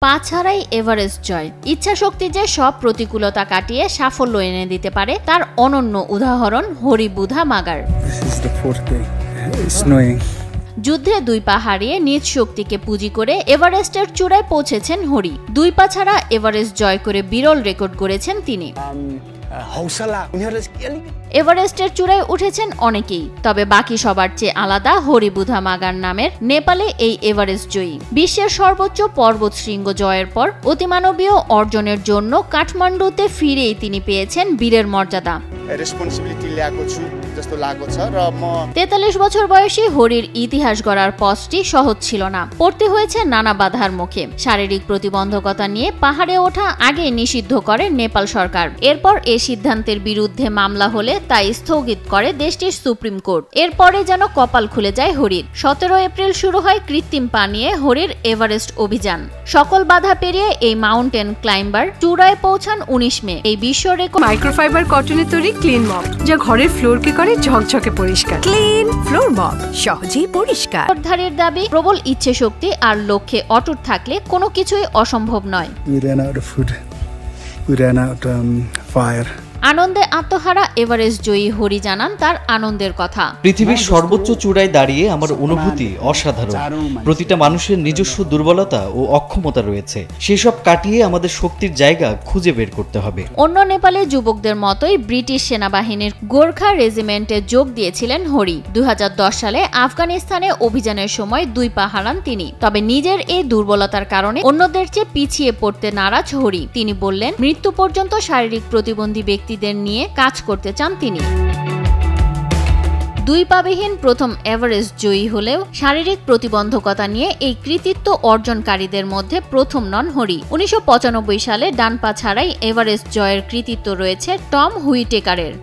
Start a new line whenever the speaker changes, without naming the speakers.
পা ছাড়াই এভারেস্ট জয়। ইচ্ছাশক্তি যে সব প্রতিকূলতা কাটিয়ে সাফল্য এনে দিতে পারে তার অনন্য উদাহরণ হরিবুধা মাগার। যুদ্ধে দুই পা হারিয়ে নিজ শক্তিকে পুঁজি করে এভারেস্টের চূড়ায় পৌঁছেছেন হরি। দুই পা ছাড়া এভারেস্ট জয় করে বিরল রেকর্ড গড়েছেন তিনি। এভারেস্টের চূড়ায় উঠেছেন অনেকেই, তবে বাকি সবার চেয়ে আলাদা হরিবুধা মাগার নামের নেপালে এই এভারেস্ট জয়ী। বিশ্বের সর্বোচ্চ পর্বত শৃঙ্গ জয়ের পর অতিমানবীয় অর্জনের জন্য কাঠমান্ডুতে ফিরেই তিনি পেয়েছেন বীরের মর্যাদা। 43 বছর বয়সী হরির ইতিহাস গড়ার পথটি সহজ ছিল না। পড়তে হয়েছে নানা বাধার মুখে। শারীরিক প্রতিবন্ধকতা নিয়ে পাহাড়ে ওঠা আগে নিষিদ্ধ করে নেপাল সরকার। এরপর এ সিদ্ধান্তের বিরুদ্ধে মামলা হলে তা স্থগিত করে দেশটির সুপ্রিম কোর্ট। এরপরে যেন কপাল খুলে যায় হরির। 17 এপ্রিল শুরু হয় কৃত্রিম পা নিয়ে হরির এভারেস্ট অভিযান। সকল বাধা পেরিয়ে এই মাউন্টেন ক্লাইম্বার চূড়ায় পৌঁছান 19 মে। এই বিশ্ব রেকর্ড
মাইক্রোফাইবার কটনের তৈরি ক্লিন মপ, যা ঘরের ফ্লোরকে করে ঝকঝকে পরিষ্কার। ক্লিন ফ্লোর মপ, সহজেই পরিষ্কার।
ধারীর দাবি, প্রবল ইচ্ছে শক্তি আর লক্ষ্যে অটুট থাকলে কোনো কিছুই অসম্ভব নয়। আনন্দে আত্মহারা এভারেস্ট জয়ী হরি জানান তার আনন্দের কথা।
পৃথিবীর সর্বোচ্চ চূড়ায় দাঁড়িয়ে আমার অনুভূতি অসাধারণ। প্রতিটা মানুষের নিজস্ব দুর্বলতা ও অক্ষমতা রয়েছে, সেসব কাটিয়ে আমাদের শক্তির জায়গা খুঁজে বের করতে হবে।
অন্য নেপালি যুবকদের মতোই ব্রিটিশ সেনাবাহিনীর গোর্খা রেজিমেন্টে যোগ দিয়েছিলেন হরি। 2010 সালে আফগানিস্তানে অভিযানের সময় দুই পা হারান তিনি। তবে নিজের এই দুর্বলতার কারণে অন্যদের চেয়ে পিছিয়ে পড়তে নারাজ হরি। তিনি বললেন, মৃত্যু পর্যন্ত শারীরিক প্রতিবন্ধী ব্যক্তিদের নিয়ে কাজ করতে চান তিনি। দুই পাবিহীন প্রথম এভারেস্ট জয়ী হলেও শারীরিক প্রতিবন্ধকতা নিয়ে এই কৃতিত্ব অর্জনকারীদের মধ্যে প্রথম নন হরি। 1995 সালে ডান পা ছাড়াই এভারেস্ট জয়ের কৃতিত্ব রয়েছে টম হুইটেকারের।